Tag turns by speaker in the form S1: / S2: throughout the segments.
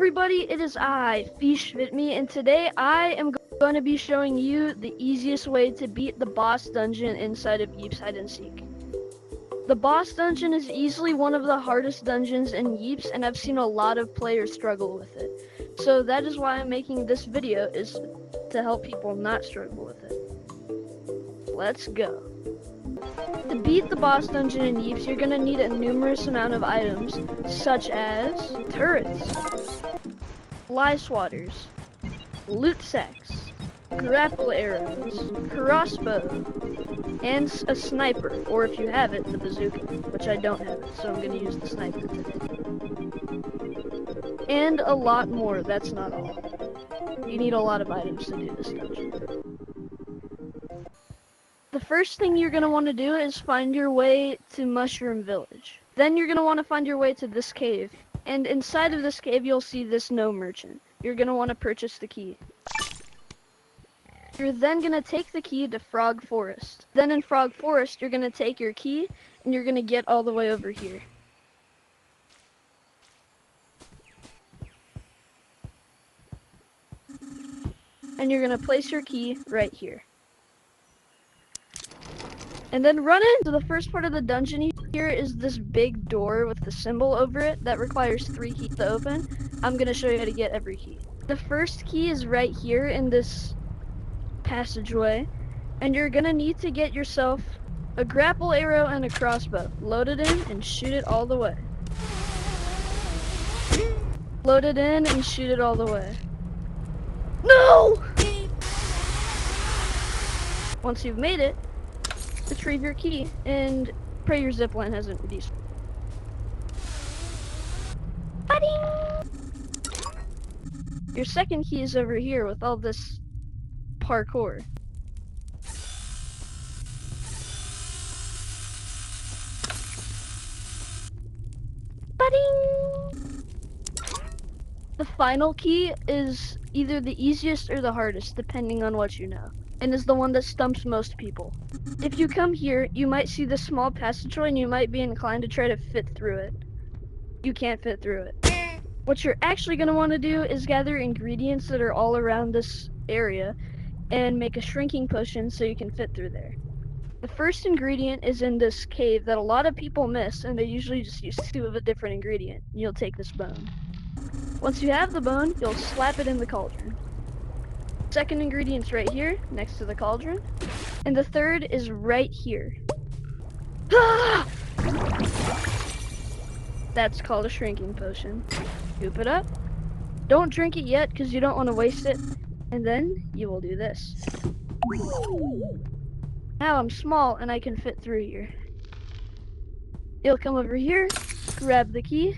S1: everybody, it is I, Fish Fit Me, and today I am going to be showing you the easiest way to beat the boss dungeon inside of Yeeps Hide and Seek. The boss dungeon is easily one of the hardest dungeons in Yeeps, and I've seen a lot of players struggle with it. So that is why I'm making this video, is to help people not struggle with it. Let's go. To beat the boss dungeon in Yeeps, you're going to need a numerous amount of items, such as turrets, fly swatters, loot sacks, grapple arrows, crossbow, and a sniper, or if you have it, the bazooka, which I don't have it, so I'm going to use the sniper today. And a lot more, that's not all. You need a lot of items to do this dungeon. The first thing you're going to want to do is find your way to Mushroom Village. Then you're going to want to find your way to this cave. And inside of this cave, you'll see this no merchant. You're going to want to purchase the key. You're then going to take the key to Frog Forest. Then in Frog Forest, you're going to take your key, and you're going to get all the way over here. And you're going to place your key right here. And then run into the first part of the dungeon. Here is this big door with the symbol over it that requires 3 keys to open. I'm going to show you how to get every key. The first key is right here in this passageway, and you're going to need to get yourself a grapple arrow and a crossbow. Load it in and shoot it all the way. Load it in and shoot it all the way. No! Once you've made it, retrieve your key and pray your zipline hasn't reduced. Your second key is over here with all this parkour. The final key is either the easiest or the hardest, depending on what you know, and is the one that stumps most people. If you come here, you might see this small passageway and you might be inclined to try to fit through it. You can't fit through it. What you're actually going to want to do is gather ingredients that are all around this area and make a shrinking potion so you can fit through there. The first ingredient is in this cave that a lot of people miss, and they usually just use 2 of a different ingredient. You'll take this bone. Once you have the bone, you'll slap it in the cauldron. Second ingredient's right here, next to the cauldron. And the third is right here. Ah! That's called a shrinking potion. Scoop it up. Don't drink it yet because you don't want to waste it. And then you will do this. Now I'm small and I can fit through here. You'll come over here, grab the key,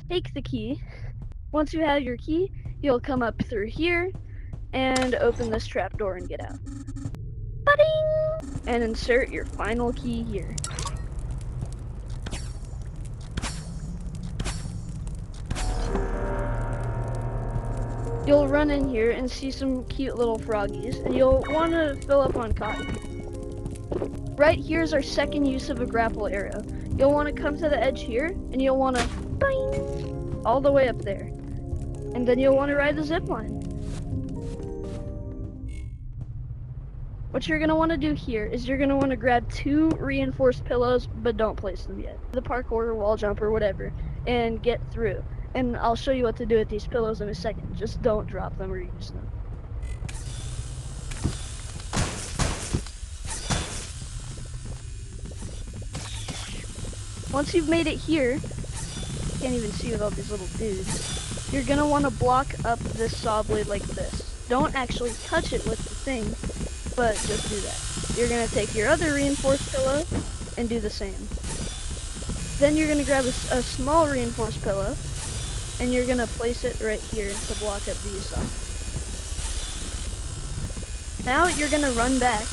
S1: take the key. Once you have your key, you'll come up through here and open this trapdoor and get out. And insert your final key here. You'll run in here and see some cute little froggies, and you'll want to fill up on cotton. Right here is our second use of a grapple arrow. You'll want to come to the edge here, and you'll want to bang all the way up there. And then you'll want to ride the zip line. What you're going to want to do here is you're going to want to grab 2 reinforced pillows, but don't place them yet. The parkour, wall jump, or whatever, and get through. And I'll show you what to do with these pillows in a second. Just don't drop them or use them. Once you've made it here, can't even see with all these little dudes, you're going to want to block up this saw blade like this. Don't actually touch it with the thing, but just do that. You're going to take your other reinforced pillow and do the same. Then you're going to grab a small reinforced pillow, and you're going to place it right here to block up these saw. Now you're going to run back.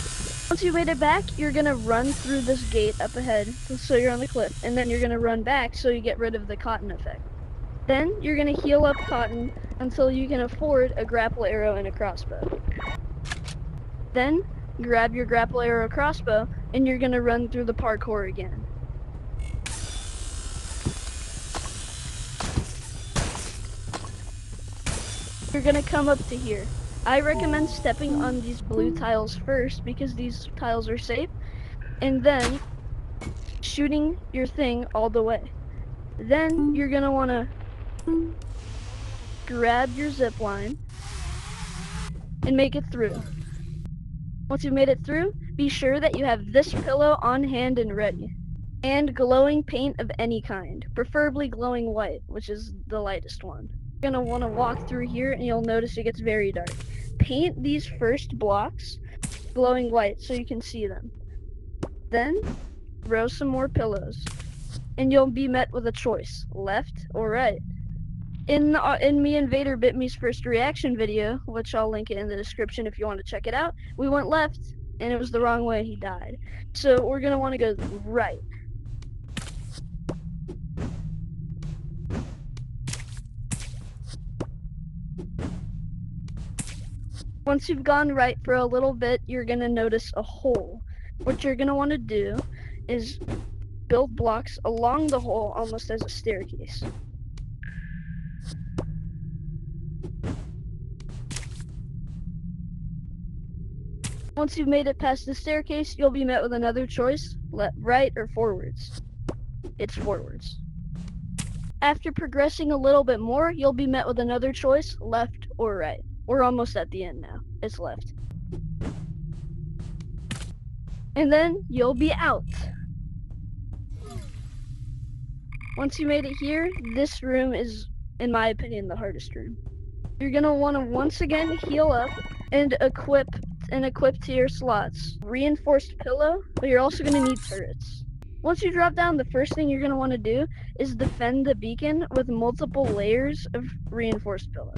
S1: Once you made it back, you're going to run through this gate up ahead, so you're on the cliff, and then you're going to run back so you get rid of the cotton effect. Then you're going to heal up cotton until you can afford a grapple arrow and a crossbow. Then grab your grapple arrow crossbow, and you're going to run through the parkour again. You're gonna come up to here. I recommend stepping on these blue tiles first because these tiles are safe, and then shooting your thing all the way. Then you're gonna wanna grab your zip line and make it through. Once you've made it through, be sure that you have this pillow on hand and ready. And glowing paint of any kind, preferably glowing white, which is the lightest one. You're gonna wanna walk through here and you'll notice it gets very dark. Paint these first blocks glowing white so you can see them. Then, throw some more pillows. And you'll be met with a choice, left or right. In me and Vader Bit Me's first reaction video, which I'll link it in the description if you want to check it out, we went left, and it was the wrong way and he died. So we're going to want to go right. Once you've gone right for a little bit, you're going to notice a hole. What you're going to want to do is build blocks along the hole almost as a staircase. Once you've made it past the staircase, you'll be met with another choice, right or forwards. It's forwards. After progressing a little bit more, you'll be met with another choice, left or right. We're almost at the end now. It's left. And then you'll be out. Once you made it here, this room is, in my opinion, the hardest room. You're gonna want to once again heal up and equip to your slots. Reinforced pillow, but you're also gonna need turrets. Once you drop down, the first thing you're gonna want to do is defend the beacon with multiple layers of reinforced pillow.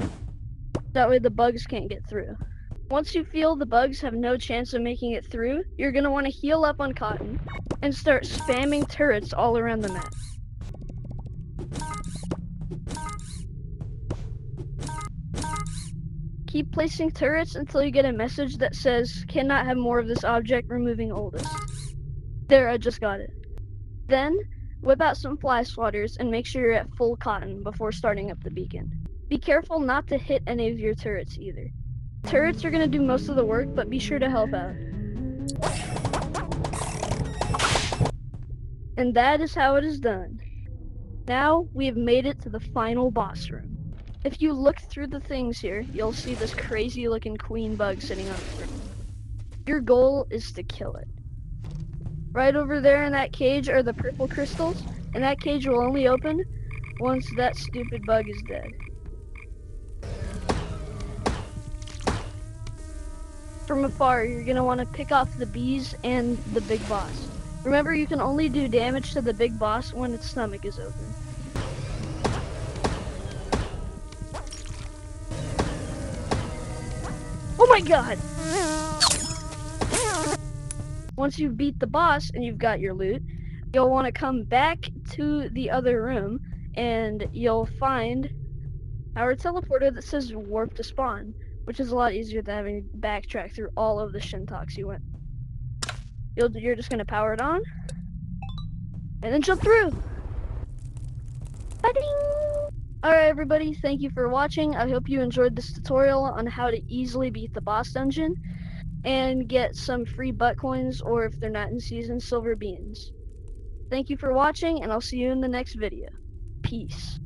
S1: That way the bugs can't get through. Once you feel the bugs have no chance of making it through, you're gonna want to heal up on cotton and start spamming turrets all around the map. Keep placing turrets until you get a message that says, cannot have more of this object, removing oldest. There, I just got it. Then, whip out some fly swatters and make sure you're at full cotton before starting up the beacon. Be careful not to hit any of your turrets either. Turrets are going to do most of the work, but be sure to help out. And that is how it is done. Now, we have made it to the final boss room. If you look through the things here, you'll see this crazy looking queen bug sitting on the throne. Your goal is to kill it. Right over there in that cage are the purple crystals, and that cage will only open once that stupid bug is dead. From afar, you're going to want to pick off the bees and the big boss. Remember, you can only do damage to the big boss when its stomach is open. Oh my god! Once you beat the boss and you've got your loot, you'll want to come back to the other room and you'll find our teleporter that says warp to spawn, which is a lot easier than having to backtrack through all of the Shintoks you went. You're just going to power it on and then jump through. Alright everybody, thank you for watching. I hope you enjoyed this tutorial on how to easily beat the boss dungeon and get some free butt coins, or if they're not in season, silver beans. Thank you for watching, and I'll see you in the next video. Peace.